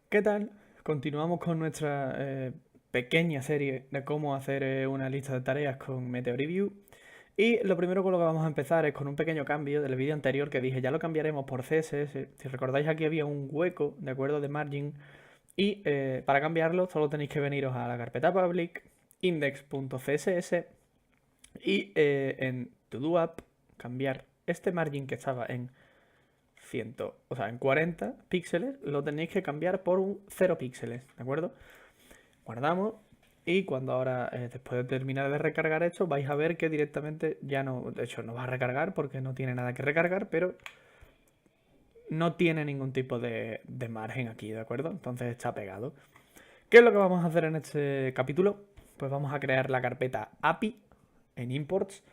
¿Qué tal? Continuamos con nuestra pequeña serie de cómo hacer una lista de tareas con Meteoriview. Y lo primero con lo que vamos a empezar es con un pequeño cambio del vídeo anterior que dije, ya lo cambiaremos por CSS. Si recordáis, aquí había un hueco, ¿de acuerdo? De margin. Y para cambiarlo solo tenéis que veniros a la carpeta public, index.css y en todo app cambiar este margin que estaba en 100, o sea, en 40 píxeles, lo tenéis que cambiar por un 0 píxeles, ¿de acuerdo? Guardamos y cuando ahora, después de terminar de recargar esto, vais a ver que directamente ya no, de hecho no va a recargar porque no tiene nada que recargar, pero no tiene ningún tipo de margen aquí, ¿de acuerdo? Entonces está pegado. ¿Qué es lo que vamos a hacer en este capítulo? Pues vamos a crear la carpeta API en imports,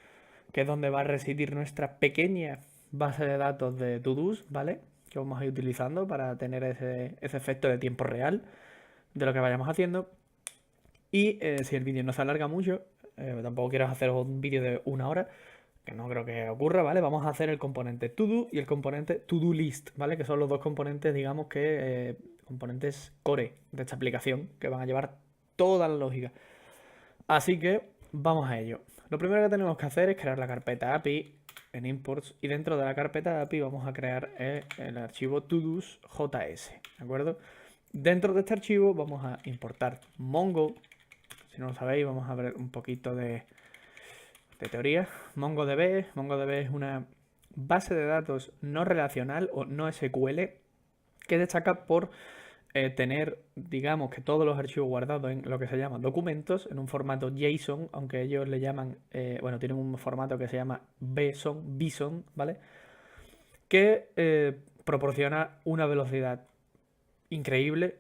que es donde va a residir nuestra pequeña base de datos de to-dos, ¿vale? Que vamos a ir utilizando para tener ese efecto de tiempo real de lo que vayamos haciendo. Y si el vídeo no se alarga mucho, tampoco quiero hacer un vídeo de 1 hora, que no creo que ocurra, ¿vale? Vamos a hacer el componente to-do y el componente to-do list, ¿vale? Que son los dos componentes, digamos que, componentes core de esta aplicación, que van a llevar toda la lógica. Así que vamos a ello. Lo primero que tenemos que hacer es crear la carpeta API en imports y dentro de la carpeta API vamos a crear el archivo todos.js, ¿de acuerdo? Dentro de este archivo vamos a importar Mongo. Si no lo sabéis, vamos a ver un poquito de teoría. MongoDB es una base de datos no relacional o no SQL que destaca por tener, digamos, que todos los archivos guardados en lo que se llama documentos, en un formato JSON, aunque ellos le llaman, bueno, tienen un formato que se llama BSON, ¿vale? Que proporciona una velocidad increíble,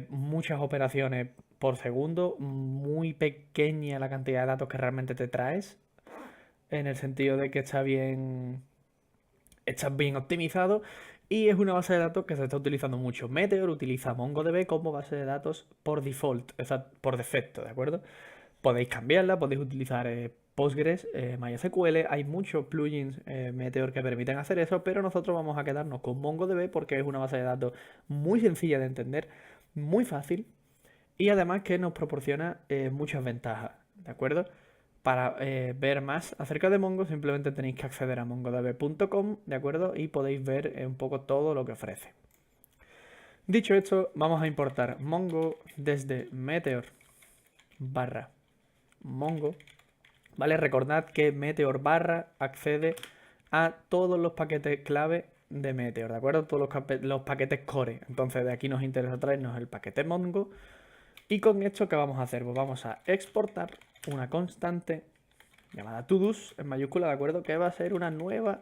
muchas operaciones por segundo, muy pequeña la cantidad de datos que realmente te traes, en el sentido de que está bien optimizado y es una base de datos que se está utilizando mucho. Meteor utiliza MongoDB como base de datos por default, o sea, por defecto, ¿de acuerdo? Podéis cambiarla, podéis utilizar Postgres, MySQL, hay muchos plugins Meteor que permiten hacer eso, pero nosotros vamos a quedarnos con MongoDB porque es una base de datos muy sencilla de entender, muy fácil y además que nos proporciona muchas ventajas, ¿de acuerdo? Para ver más acerca de Mongo simplemente tenéis que acceder a mongodb.com, ¿de acuerdo? Y podéis ver un poco todo lo que ofrece. Dicho esto, vamos a importar Mongo desde Meteor barra Mongo, ¿vale? Recordad que Meteor barra accede a todos los paquetes clave de Meteor, ¿de acuerdo? Todos los paquetes core. Entonces de aquí nos interesa traernos el paquete Mongo. Y con esto, ¿qué vamos a hacer? Pues vamos a exportar una constante llamada todos en mayúscula, ¿de acuerdo? Que va a ser una nueva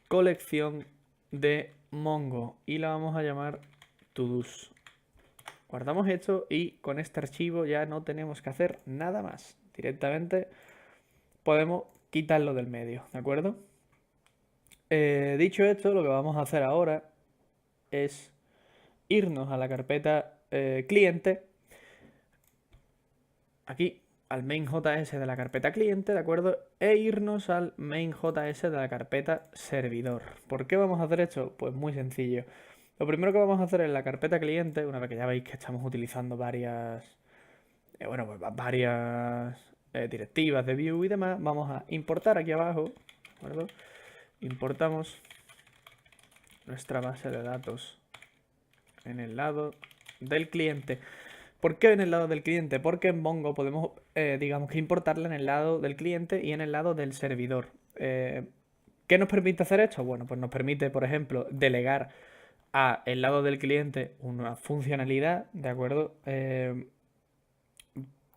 colección de Mongo y la vamos a llamar todos. Guardamos esto y con este archivo ya no tenemos que hacer nada más. Directamente podemos quitarlo del medio, ¿de acuerdo? Dicho esto, lo que vamos a hacer ahora es irnos a la carpeta cliente, aquí al main.js de la carpeta cliente, ¿de acuerdo? E irnos al main.js de la carpeta servidor. ¿Por qué vamos a hacer esto? Pues muy sencillo. Lo primero que vamos a hacer en la carpeta cliente, una vez que ya veis que estamos utilizando varias directivas de view y demás, vamos a importar aquí abajo, ¿de acuerdo? Importamos nuestra base de datos en el lado del cliente. ¿Por qué en el lado del cliente? Porque en Mongo podemos, digamos que importarla en el lado del cliente y en el lado del servidor. ¿Qué nos permite hacer esto? Bueno, pues nos permite, por ejemplo, delegar a el lado del cliente una funcionalidad, ¿de acuerdo?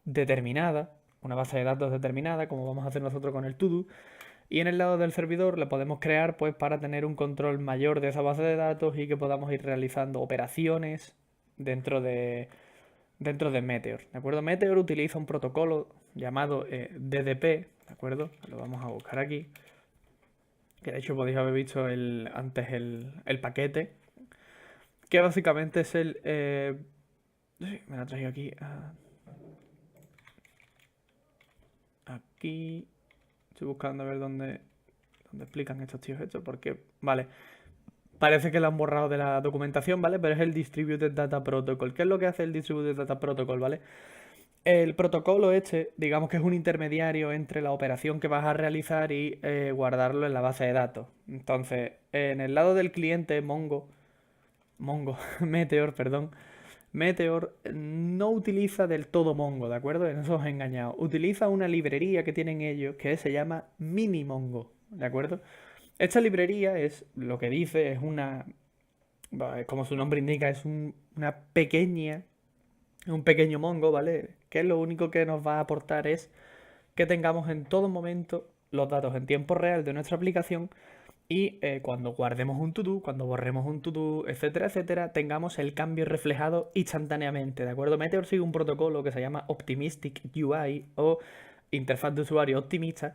Determinada, una base de datos determinada, como vamos a hacer nosotros con el todo. Y en el lado del servidor la podemos crear pues para tener un control mayor de esa base de datos y que podamos ir realizando operaciones dentro de Meteor, ¿de acuerdo? Meteor utiliza un protocolo llamado DDP, ¿de acuerdo? Lo vamos a buscar aquí, que de hecho podéis haber visto antes el paquete, que básicamente es sí, me lo traigo aquí, aquí, estoy buscando a ver dónde explican estos tíos esto, porque, vale, Parece que lo han borrado de la documentación, ¿vale? Pero es el Distributed Data Protocol. ¿Qué es lo que hace el Distributed Data Protocol, ¿vale? El protocolo este, digamos que es un intermediario entre la operación que vas a realizar y guardarlo en la base de datos. Entonces, en el lado del cliente, Meteor, perdón, Meteor no utiliza del todo Mongo, ¿de acuerdo? En eso os he engañado. Utiliza una librería que tienen ellos que se llama Minimongo, ¿de acuerdo? Esta librería es, lo que dice, es una, como su nombre indica, es una pequeña, un pequeño Mongo, ¿vale? Que lo único que nos va a aportar es que tengamos en todo momento los datos en tiempo real de nuestra aplicación y cuando guardemos un to-do, cuando borremos un to-do, etcétera, etcétera, tengamos el cambio reflejado instantáneamente, ¿de acuerdo? Meteor sigue un protocolo que se llama Optimistic UI o interfaz de usuario optimista,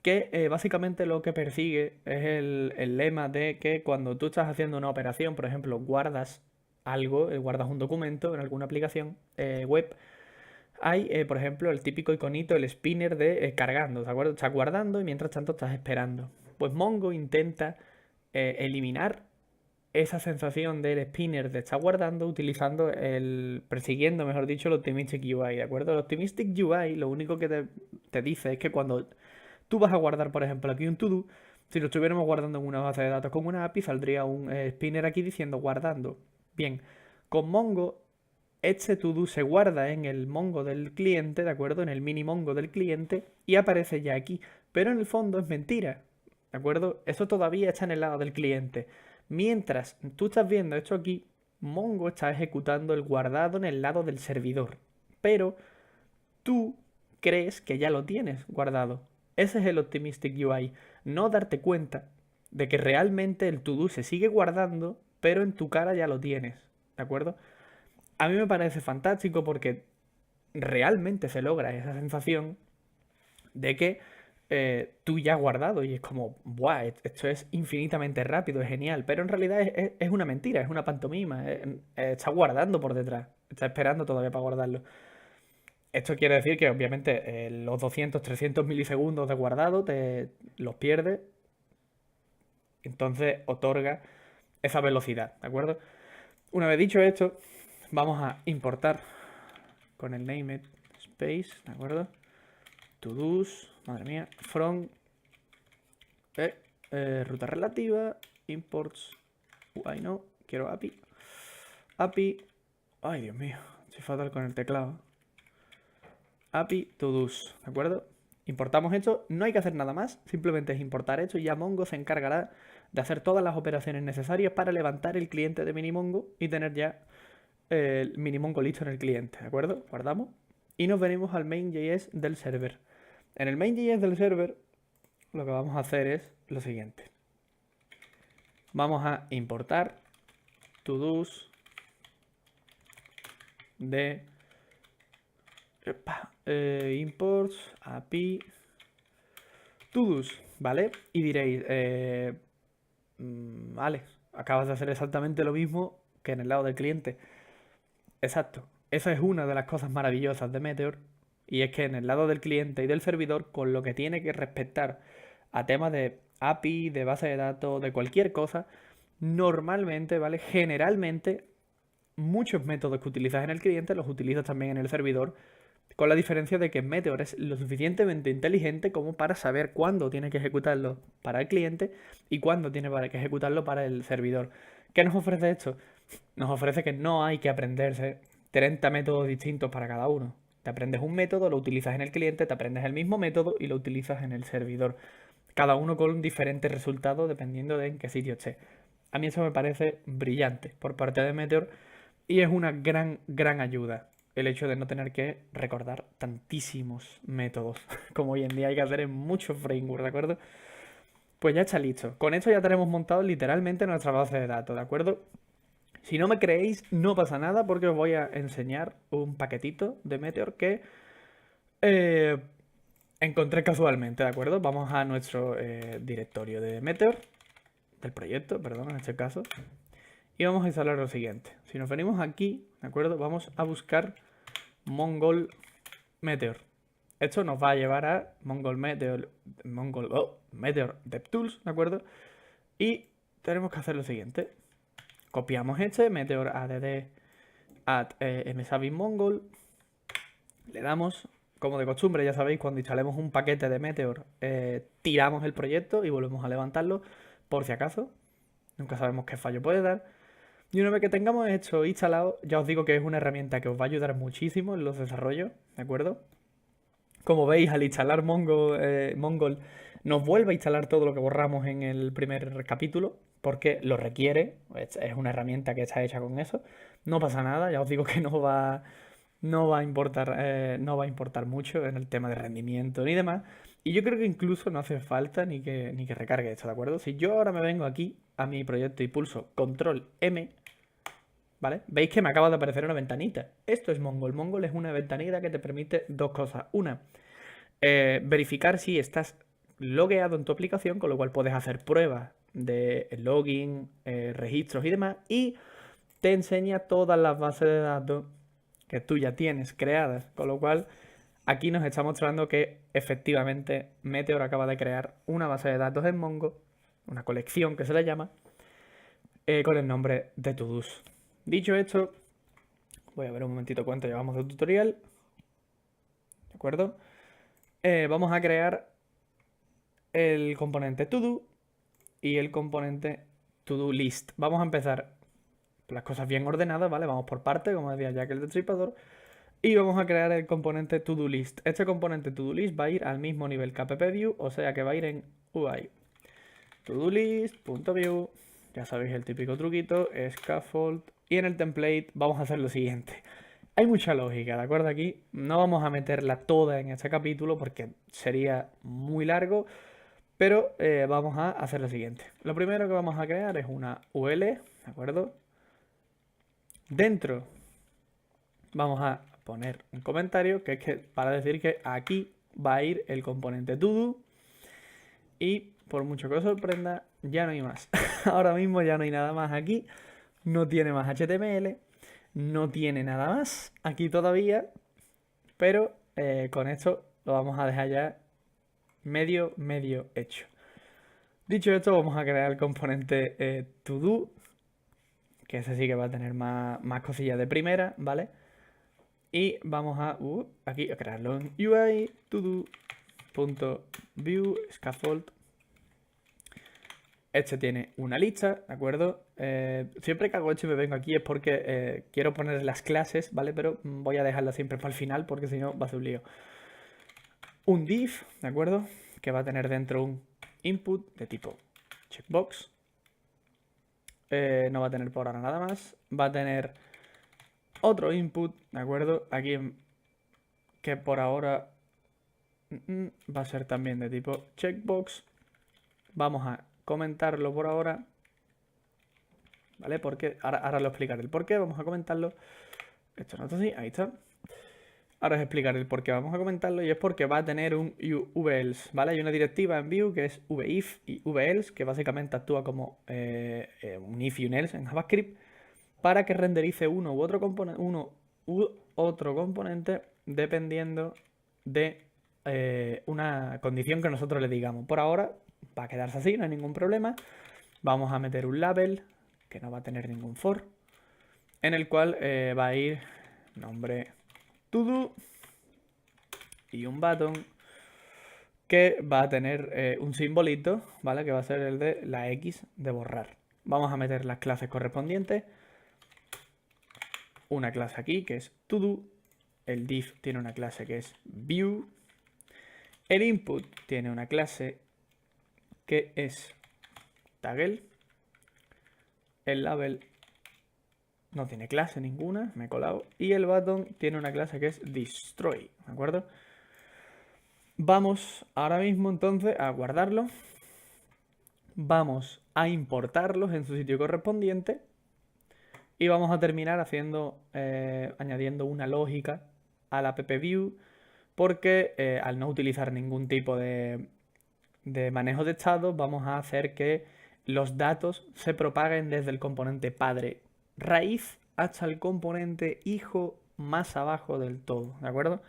que básicamente lo que persigue es el lema de que cuando tú estás haciendo una operación, por ejemplo, guardas algo, guardas un documento en alguna aplicación web, hay, por ejemplo, el típico iconito, el spinner de cargando, ¿de acuerdo? Estás guardando y mientras tanto estás esperando. Pues Mongo intenta eliminar esa sensación del spinner de estar guardando utilizando persiguiendo, mejor dicho, el Optimistic UI, ¿de acuerdo? El Optimistic UI lo único que te dice es que cuando tú vas a guardar, por ejemplo, aquí un to-do, si lo estuviéramos guardando en una base de datos con una API, saldría un spinner aquí diciendo guardando. Bien, con Mongo este to-do se guarda en el Mongo del cliente, ¿de acuerdo? En el mini Mongo del cliente y aparece ya aquí. Pero en el fondo es mentira, ¿de acuerdo? Eso todavía está en el lado del cliente. Mientras tú estás viendo esto aquí, Mongo está ejecutando el guardado en el lado del servidor. Pero tú crees que ya lo tienes guardado. Ese es el Optimistic UI. No darte cuenta de que realmente el to-do se sigue guardando, pero en tu cara ya lo tienes, ¿de acuerdo? A mí me parece fantástico porque realmente se logra esa sensación de que tú ya has guardado y es como, ¡buah! Esto es infinitamente rápido, es genial, pero en realidad es una mentira, es una pantomima, está guardando por detrás, está esperando todavía para guardarlo. Esto quiere decir que obviamente los 200, 300 milisegundos de guardado te los pierdes, entonces otorga esa velocidad, ¿de acuerdo? Una vez dicho esto, vamos a importar con el named space, ¿de acuerdo? To-dos, madre mía, from ruta relativa, imports, ay no, quiero API, ay Dios mío, estoy fatal con el teclado, API to-dos, ¿de acuerdo? Importamos esto, no hay que hacer nada más, simplemente es importar esto y ya Mongo se encargará de hacer todas las operaciones necesarias para levantar el cliente de Minimongo y tener ya el Minimongo listo en el cliente, ¿de acuerdo? Guardamos y nos venimos al main.js del server. En el main.js del server lo que vamos a hacer es lo siguiente. Vamos a importar to-dos de imports API to-dos, ¿vale? Y diréis, vale, acabas de hacer exactamente lo mismo que en el lado del cliente. Exacto. Esa es una de las cosas maravillosas de Meteor. Y es que en el lado del cliente y del servidor, con lo que tiene que respetar a temas de API, de base de datos, de cualquier cosa, normalmente, ¿vale? Generalmente, muchos métodos que utilizas en el cliente los utilizas también en el servidor, con la diferencia de que Meteor es lo suficientemente inteligente como para saber cuándo tiene que ejecutarlo para el cliente y cuándo tiene que ejecutarlo para el servidor. ¿Qué nos ofrece esto? Nos ofrece que no hay que aprenderse 30 métodos distintos para cada uno. Te aprendes un método, lo utilizas en el cliente, te aprendes el mismo método y lo utilizas en el servidor. Cada uno con un diferente resultado dependiendo de en qué sitio esté. A mí eso me parece brillante por parte de Meteor y es una gran ayuda el hecho de no tener que recordar tantísimos métodos como hoy en día hay que hacer en muchos frameworks, ¿de acuerdo? Pues ya está listo. Con esto ya tenemos montado literalmente nuestra base de datos, ¿de acuerdo? Si no me creéis, no pasa nada porque os voy a enseñar un paquetito de Meteor que eh, encontré casualmente, ¿de acuerdo? Vamos a nuestro directorio de Meteor, del proyecto, perdón, en este caso, y vamos a instalar lo siguiente. Si nos venimos aquí, ¿de acuerdo? Vamos a buscar Mongol Meteor. Esto nos va a llevar a Mongol Meteor DevTools, ¿de acuerdo? Y tenemos que hacer lo siguiente. Copiamos este, meteor add add msabin-mongol. Le damos, como de costumbre, ya sabéis, cuando instalemos un paquete de Meteor, tiramos el proyecto y volvemos a levantarlo, por si acaso. Nunca sabemos qué fallo puede dar. Y una vez que tengamos esto instalado, ya os digo que es una herramienta que os va a ayudar muchísimo en los desarrollos, ¿de acuerdo? Como veis, al instalar Mongol nos vuelve a instalar todo lo que borramos en el primer capítulo, porque lo requiere, es una herramienta que está hecha con eso. No pasa nada, ya os digo que no va a importar mucho en el tema de rendimiento ni demás. Y yo creo que incluso no hace falta ni que recargue esto, ¿de acuerdo? Si yo ahora me vengo aquí a mi proyecto y pulso Control M, ¿vale? Veis que me acaba de aparecer una ventanita. Esto es Mongol. Mongol es una ventanita que te permite dos cosas. Una, verificar si estás logueado en tu aplicación, con lo cual puedes hacer pruebas de login, registros y demás. Y te enseña todas las bases de datos que tú ya tienes creadas, con lo cual aquí nos está mostrando que efectivamente Meteor acaba de crear una base de datos en Mongo, una colección que se le llama, con el nombre de Todos. Dicho esto, voy a ver un momentito cuánto llevamos de tutorial, ¿de acuerdo? Vamos a crear el componente todo y el componente todo list. Vamos a empezar las cosas bien ordenadas, ¿vale? Vamos por parte, como decía Jack el Destripador. Y vamos a crear el componente ToDoList. Este componente ToDoList va a ir al mismo nivel que AppView, o sea que va a ir en UI. ToDoList.view, ya sabéis el típico truquito, scaffold. Y en el template vamos a hacer lo siguiente. Hay mucha lógica, ¿de acuerdo? Aquí no vamos a meterla toda en este capítulo porque sería muy largo, pero vamos a hacer lo siguiente. Lo primero que vamos a crear es una UL, ¿de acuerdo? Dentro vamos a poner un comentario que es que para decir que aquí va a ir el componente todo y por mucho que os sorprenda ya no hay más. Ahora mismo ya no hay nada más aquí, no tiene más HTML, no tiene nada más aquí todavía, pero con esto lo vamos a dejar ya medio hecho. Dicho esto, vamos a crear el componente todo, que ese sí que va a tener más cosillas de primera, ¿vale? Y vamos a aquí a crearlo en UI, todo.view, scaffold. Este tiene una lista, ¿de acuerdo? Siempre que hago esto y me vengo aquí es porque quiero poner las clases, ¿vale? Pero voy a dejarla siempre para el final porque si no va a ser un lío. Un div, ¿de acuerdo? Que va a tener dentro un input de tipo checkbox. No va a tener por ahora nada más. Va a tener otro input, ¿de acuerdo? Aquí que por ahora va a ser también de tipo checkbox. Vamos a comentarlo por ahora, ¿vale? Porque ahora lo explicaré el por qué, vamos a comentarlo. Esto no está así, ahí está. Ahora os explicaré el por qué vamos a comentarlo y es porque va a tener un velse, ¿vale? Hay una directiva en Vue que es vif y velse, que básicamente actúa como un if y un else en JavaScript para que renderice uno u otro componente dependiendo de una condición que nosotros le digamos. Por ahora va a quedarse así, no hay ningún problema. Vamos a meter un label que no va a tener ningún for, en el cual va a ir nombre todo y un button que va a tener un simbolito, ¿vale? Que va a ser el de la X de borrar. Vamos a meter las clases correspondientes. Una clase aquí que es todo. El div tiene una clase que es view. El input tiene una clase que es taggle. El label no tiene clase ninguna, me he colado. Y el button tiene una clase que es destroy, ¿de acuerdo? Vamos ahora mismo entonces a guardarlo. Vamos a importarlos en su sitio correspondiente. Y vamos a terminar añadiendo una lógica a la AppView. Porque al no utilizar ningún tipo de manejo de estado, vamos a hacer que los datos se propaguen desde el componente padre raíz hasta el componente hijo más abajo del todo, ¿de acuerdo?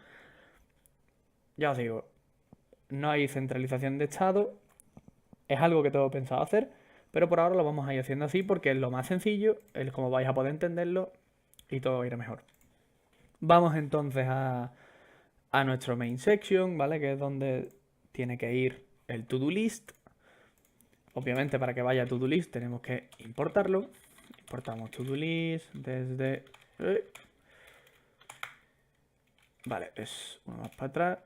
Ya os digo, no hay centralización de estado, es algo que tengo pensado hacer, pero por ahora lo vamos a ir haciendo así porque es lo más sencillo, es como vais a poder entenderlo y todo irá mejor. Vamos entonces a nuestro main section, ¿vale? Que es donde tiene que ir el to-do list. Obviamente para que vaya a to-do list tenemos que importarlo. Importamos to-do list desde... Vale, es uno más para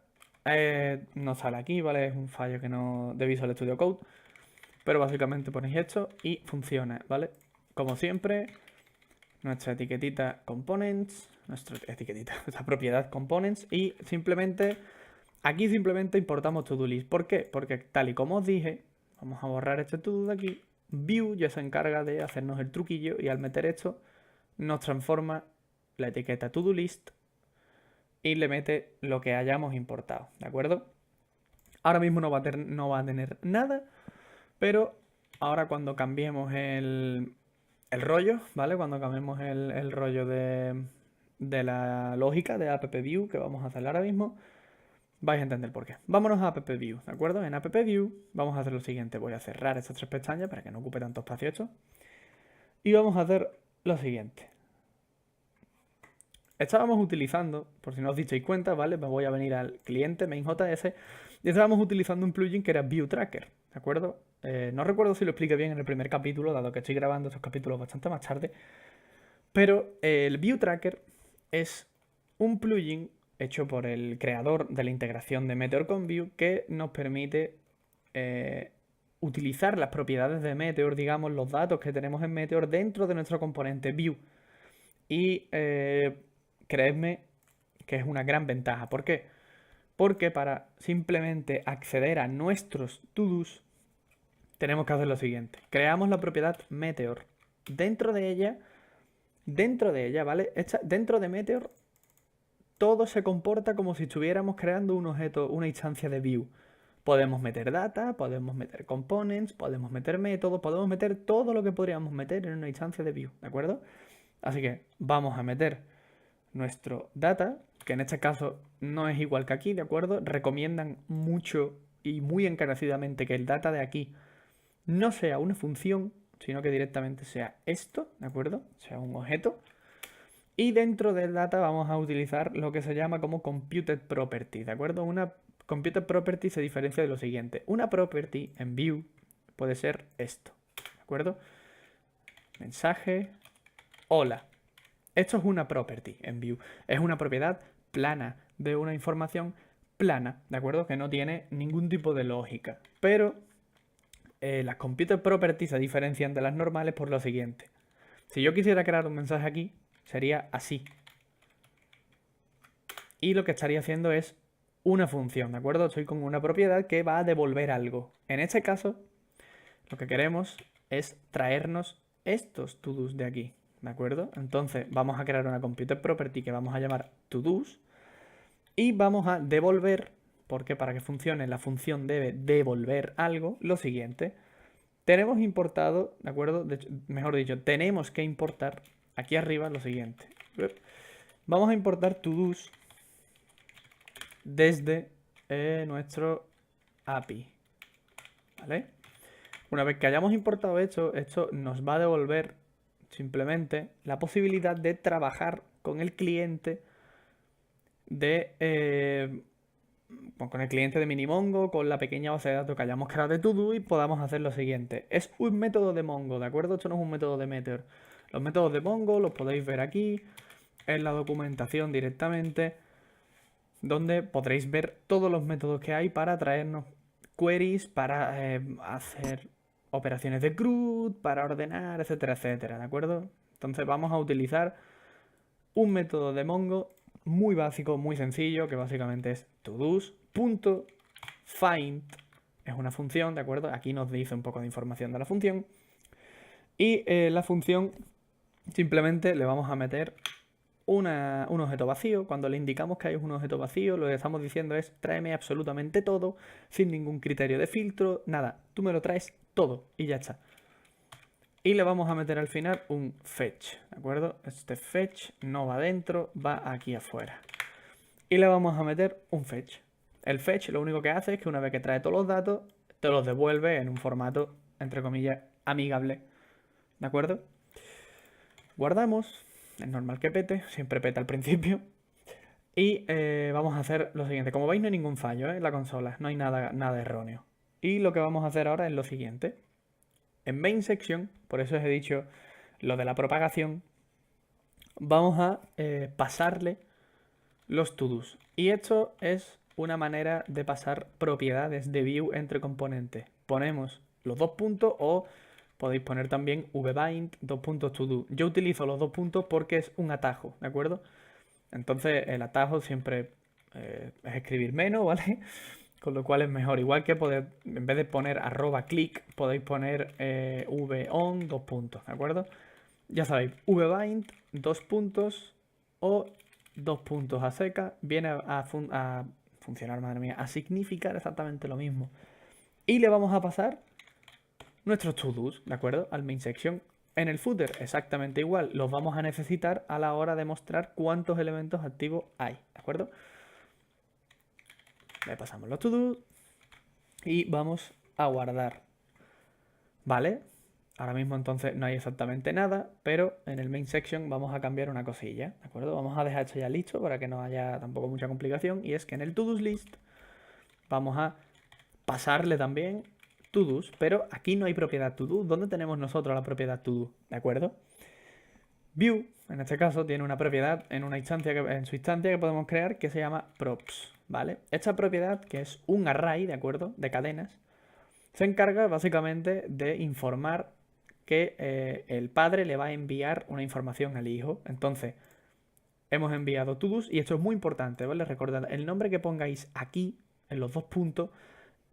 atrás. No sale aquí, ¿vale? Es un fallo que no de Visual Studio Code. Pero básicamente ponéis esto y funciona, ¿vale? Como siempre, nuestra etiquetita components, nuestra propiedad components y simplemente, aquí simplemente importamos to-do list. ¿Por qué? Porque tal y como os dije, vamos a borrar este to-do de aquí, Vue ya se encarga de hacernos el truquillo y al meter esto nos transforma la etiqueta to-do list y le mete lo que hayamos importado, ¿de acuerdo? Ahora mismo no va a tener nada, pero ahora cuando cambiemos el rollo, ¿vale? Cuando cambiemos el rollo de la lógica de AppView que vamos a hacer ahora mismo, vais a entender por qué. Vámonos a AppView, ¿de acuerdo? En AppView vamos a hacer lo siguiente. Voy a cerrar estas tres pestañas para que no ocupe tanto espacio esto. Y vamos a hacer lo siguiente. Estábamos utilizando, por si no os disteis cuenta, ¿vale? Me voy a venir al cliente main.js y estábamos utilizando un plugin que era View Tracker, ¿de acuerdo? No recuerdo si lo expliqué bien en el primer capítulo, dado que estoy grabando estos capítulos bastante más tarde. Pero el View Tracker es un plugin hecho por el creador de la integración de Meteor con Vue que nos permite utilizar las propiedades de Meteor, digamos, los datos que tenemos en Meteor dentro de nuestro componente Vue. Y creedme que es una gran ventaja. ¿Por qué? Porque para simplemente acceder a nuestros to-dos tenemos que hacer lo siguiente. Creamos la propiedad Meteor. Dentro de ella, ¿vale? Dentro de Meteor todo se comporta como si estuviéramos creando un objeto, una instancia de Vue. Podemos meter data, podemos meter components, podemos meter métodos, podemos meter todo lo que podríamos meter en una instancia de Vue, ¿de acuerdo? Así que vamos a meter nuestro data, que en este caso no es igual que aquí, ¿de acuerdo? Recomiendan mucho y muy encarecidamente que el data de aquí no sea una función, sino que directamente sea esto, ¿de acuerdo? Sea un objeto. Y dentro del data vamos a utilizar lo que se llama como computed property, ¿de acuerdo? Una computed property se diferencia de lo siguiente. Una property en Vue puede ser esto, ¿de acuerdo? Mensaje, hola. Esto es una property en Vue. Es una propiedad plana de una información plana, ¿de acuerdo? Que no tiene ningún tipo de lógica. Pero las computed properties se diferencian de las normales por lo siguiente. Si yo quisiera crear un mensaje aquí, sería así. Y lo que estaría haciendo es una función, ¿de acuerdo? Estoy con una propiedad que va a devolver algo. En este caso, lo que queremos es traernos estos to-dos de aquí, ¿de acuerdo? Entonces vamos a crear una computed property que vamos a llamar to-dos y vamos a devolver, porque para que funcione la función debe devolver algo, lo siguiente. Tenemos importado, ¿de acuerdo? Mejor dicho, tenemos que importar aquí arriba lo siguiente. Vamos a importar to-dos desde nuestro API, ¿vale? Una vez que hayamos importado esto nos va a devolver simplemente la posibilidad de trabajar con el cliente con el cliente de Minimongo, con la pequeña base de datos que hayamos creado de todo y podamos hacer lo siguiente. Es un método de Mongo, ¿de acuerdo? Esto no es un método de Meteor. Los métodos de Mongo los podéis ver aquí, en la documentación directamente, donde podréis ver todos los métodos que hay para traernos queries, para hacer operaciones de CRUD, para ordenar, etcétera, etcétera, ¿de acuerdo? Entonces vamos a utilizar un método de Mongo muy básico, muy sencillo, que básicamente es todos.find. Es una función, ¿de acuerdo? Aquí nos dice un poco de información de la función. Y la función simplemente le vamos a meter un objeto vacío. Cuando le indicamos que hay un objeto vacío, lo que estamos diciendo es tráeme absolutamente todo, sin ningún criterio de filtro, nada. Tú me lo traes todo y ya está. Y le vamos a meter al final un fetch, ¿de acuerdo? Este fetch no va dentro, va aquí afuera. Y le vamos a meter un fetch. El fetch lo único que hace es que una vez que trae todos los datos, te los devuelve en un formato, entre comillas, amigable, ¿de acuerdo? Guardamos, es normal que pete, siempre peta al principio. Y vamos a hacer lo siguiente. Como veis, no hay ningún fallo en la consola, no hay nada erróneo. Y lo que vamos a hacer ahora es lo siguiente. En main section, por eso os he dicho lo de la propagación, vamos a pasarle los to-dos. Y esto es una manera de pasar propiedades de view entre componentes. Ponemos los dos puntos o podéis poner también vbind, dos puntos to-do. Yo utilizo los dos puntos porque es un atajo, ¿de acuerdo? Entonces el atajo siempre es escribir menos, ¿vale? Con lo cual es mejor. Igual que poder, en vez de poner @click, podéis poner von, dos puntos, ¿de acuerdo? Ya sabéis, vbind, dos puntos o dos puntos a seca, viene a funcionar, madre mía, a significar exactamente lo mismo. Y le vamos a pasar nuestros to-dos, ¿de acuerdo? Al main section. En el footer, exactamente igual, los vamos a necesitar a la hora de mostrar cuántos elementos activos hay, ¿de acuerdo? Le pasamos los to-do y vamos a guardar, ¿vale? Ahora mismo entonces no hay exactamente nada, pero en el main section vamos a cambiar una cosilla, ¿de acuerdo? Vamos a dejar esto ya listo para que no haya tampoco mucha complicación, y es que en el to-dos list vamos a pasarle también to-dos, pero aquí no hay propiedad to-do. ¿Dónde tenemos nosotros la propiedad to-do? ¿De acuerdo? View, en este caso, tiene una propiedad en su instancia que podemos crear que se llama props, ¿vale? Esta propiedad, que es un array, ¿de acuerdo? De cadenas, se encarga básicamente de informar que el padre le va a enviar una información al hijo. Entonces, hemos enviado to-dos y esto es muy importante, ¿vale? Recordad, el nombre que pongáis aquí, en los dos puntos,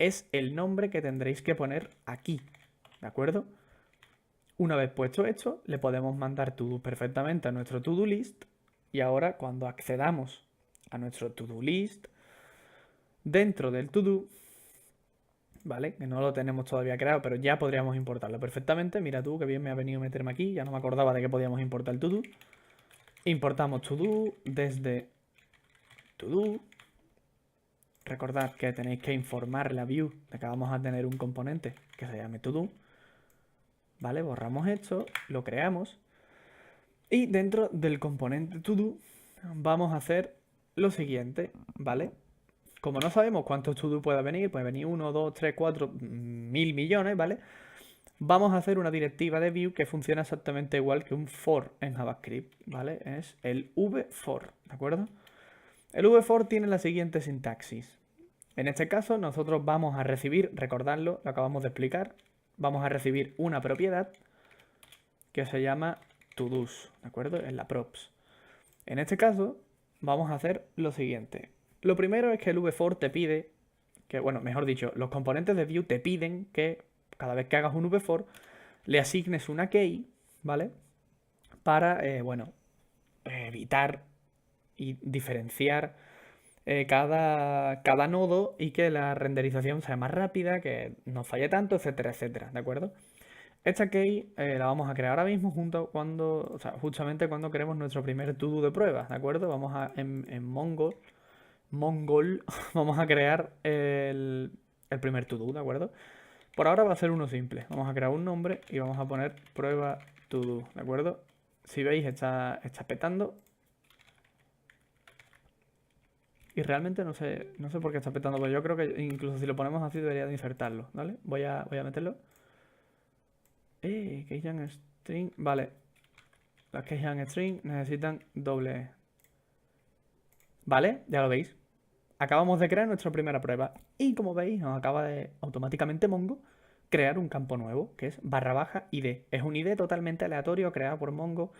es el nombre que tendréis que poner aquí, ¿de acuerdo? Una vez puesto esto, le podemos mandar to-do perfectamente a nuestro to-do list, y ahora cuando accedamos a nuestro to-do list, dentro del to-do, ¿vale? Que no lo tenemos todavía creado, pero ya podríamos importarlo perfectamente. Mira tú, que bien me ha venido meterme aquí, ya no me acordaba de que podíamos importar el to-do. Importamos to-do desde to-do. Recordad que tenéis que informarle a view de que vamos a tener un componente que se llame to-do. ¿Vale? Borramos esto, lo creamos. Y dentro del componente to-do vamos a hacer lo siguiente, ¿vale? Como no sabemos cuántos to-do puede venir, puede venir 1, 2, 3, 4, 1000 millones, ¿vale? Vamos a hacer una directiva de view que funciona exactamente igual que un for en JavaScript, ¿vale? Es el vfor, ¿de acuerdo? El vfor tiene la siguiente sintaxis. En este caso, nosotros vamos a recibir, recordadlo, lo acabamos de explicar, vamos a recibir una propiedad que se llama todos, ¿de acuerdo? Es la props. En este caso, vamos a hacer lo siguiente. Lo primero es que el vfor te pide, que, bueno, mejor dicho, los componentes de view te piden que cada vez que hagas un vfor le asignes una key, ¿vale? Para, bueno, evitar y diferenciar cada nodo y que la renderización sea más rápida, que no falle tanto, etcétera, etcétera, ¿de acuerdo? Esta key la vamos a crear ahora mismo justamente cuando queremos nuestro primer to-do de prueba, ¿de acuerdo? Vamos a, en Mongol, vamos a crear el primer to-do, ¿de acuerdo? Por ahora va a ser uno simple. Vamos a crear un nombre y vamos a poner prueba to-do, ¿de acuerdo? Si veis, está petando. Y realmente no sé por qué está petando, pero yo creo que incluso si lo ponemos así debería de insertarlo, ¿vale? Voy a meterlo. Keygen string. Vale. Las keygen string necesitan doble E. ¿Vale? Ya lo veis. Acabamos de crear nuestra primera prueba. Y como veis, nos acaba de automáticamente Mongo crear un campo nuevo, que es /id. Es un ID totalmente aleatorio creado por Mongo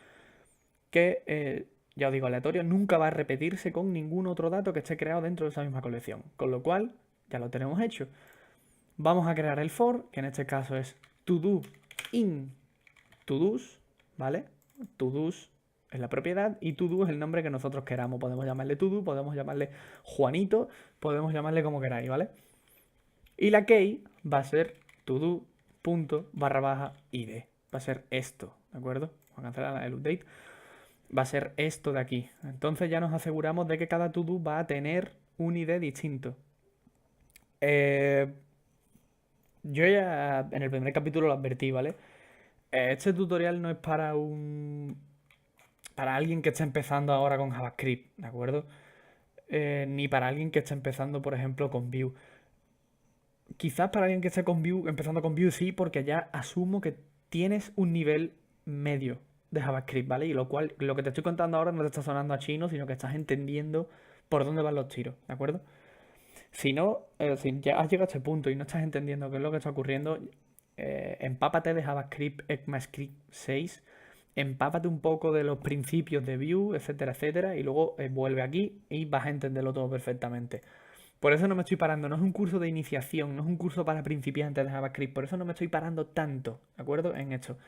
que, ya os digo, aleatorio, nunca va a repetirse con ningún otro dato que esté creado dentro de esa misma colección. Con lo cual, ya lo tenemos hecho. Vamos a crear el for, que en este caso es todo in todos, ¿vale? Todos es la propiedad y todo es el nombre que nosotros queramos. Podemos llamarle todo, podemos llamarle Juanito, podemos llamarle como queráis, ¿vale? Y la key va a ser todo.id. Va a ser esto, ¿de acuerdo? Vamos a cancelar el update. Va a ser esto de aquí. Entonces ya nos aseguramos de que cada todo va a tener un ID distinto. Yo ya en el primer capítulo lo advertí, ¿vale? Este tutorial no es para alguien que esté empezando ahora con JavaScript, ¿de acuerdo? Ni para alguien que esté empezando, por ejemplo, con Vue. Quizás para alguien que esté con Vue, empezando con Vue sí, porque ya asumo que tienes un nivel medio de JavaScript, ¿vale? Y lo cual, lo que te estoy contando ahora no te está sonando a chino, sino que estás entendiendo por dónde van los tiros, ¿de acuerdo? Si no, si ya has llegado a este punto y no estás entendiendo qué es lo que está ocurriendo, empápate de JavaScript, ECMAScript 6, empápate un poco de los principios de Vue, etcétera, etcétera, y luego vuelve aquí y vas a entenderlo todo perfectamente. Por eso no me estoy parando, no es un curso de iniciación, no es un curso para principiantes de JavaScript, por eso no me estoy parando tanto, ¿de acuerdo? En esto.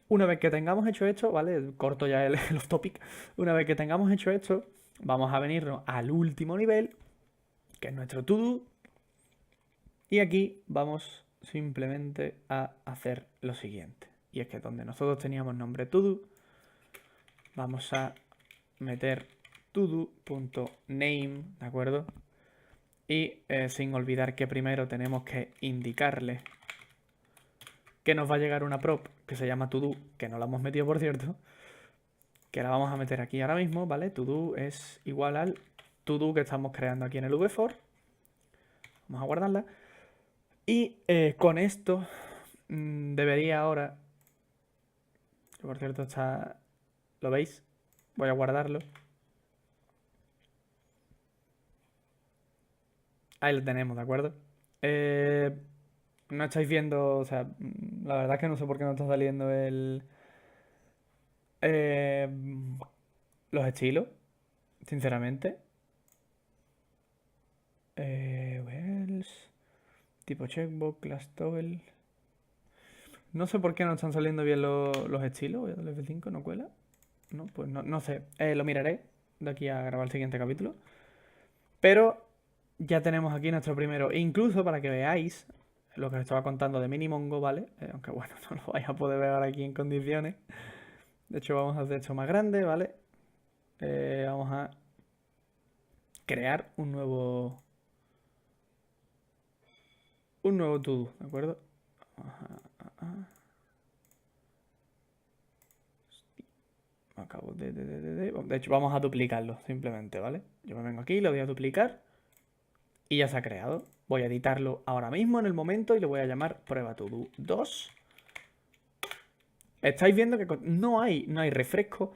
Una vez que tengamos hecho esto, ¿vale? Corto ya el off topic. Una vez que tengamos hecho esto, vamos a venirnos al último nivel, que es nuestro to-do, y aquí vamos simplemente a hacer lo siguiente. Y es que donde nosotros teníamos nombre todo, vamos a meter todo.name, ¿de acuerdo? Y sin olvidar que primero tenemos que indicarle que nos va a llegar una prop que se llama todo, que no la hemos metido por cierto, que la vamos a meter aquí ahora mismo, ¿vale? todo es igual al todo que estamos creando aquí en el v4. Vamos a guardarla. Y con esto debería ahora, que por cierto está, ¿lo veis? Voy a guardarlo. Ahí lo tenemos, ¿de acuerdo? No estáis viendo, o sea, la verdad es que no sé por qué no está saliendo eh, los estilos, sinceramente. Wells, tipo checkbox, class toggle. No sé por qué no están saliendo bien los estilos. Voy a darle F5, ¿no cuela? No, pues no sé. Lo miraré de aquí a grabar el siguiente capítulo. Pero ya tenemos aquí nuestro primero. E incluso para que veáis lo que os estaba contando de Minimongo, ¿vale? Aunque bueno, no lo vais a poder ver ahora aquí en condiciones. De hecho, vamos a hacer esto más grande, ¿vale? Vamos a crear un nuevo to-do, ¿de acuerdo? Acabo de hecho, vamos a duplicarlo simplemente, ¿vale? Yo me vengo aquí, lo voy a duplicar y ya se ha creado. Voy a editarlo ahora mismo en el momento y le voy a llamar prueba to do 2. Estáis viendo que no hay refresco,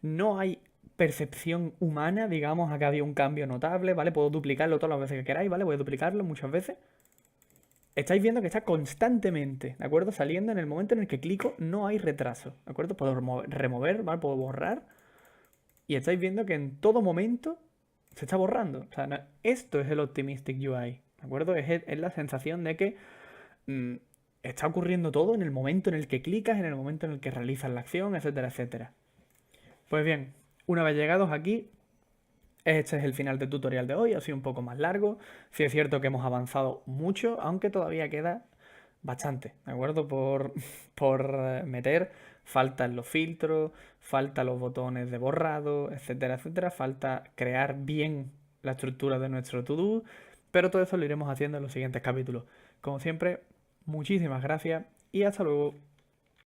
no hay percepción humana, digamos, acá había un cambio notable, ¿vale? Puedo duplicarlo todas las veces que queráis, ¿vale? Voy a duplicarlo muchas veces. Estáis viendo que está constantemente, ¿de acuerdo? Saliendo en el momento en el que clico, no hay retraso, ¿de acuerdo? Puedo remover, ¿vale? Puedo borrar. Y estáis viendo que en todo momento se está borrando. O sea, esto es el Optimistic UI, ¿de acuerdo? Es la sensación de que está ocurriendo todo en el momento en el que clicas, en el momento en el que realizas la acción, etcétera, etcétera. Pues bien, una vez llegados aquí, este es el final del tutorial de hoy, ha sido un poco más largo. Sí es cierto que hemos avanzado mucho, aunque todavía queda bastante, ¿de acuerdo? Por meter, faltan los filtros, faltan los botones de borrado, etcétera, etcétera. Falta crear bien la estructura de nuestro to-do, pero todo eso lo iremos haciendo en los siguientes capítulos. Como siempre, muchísimas gracias y hasta luego.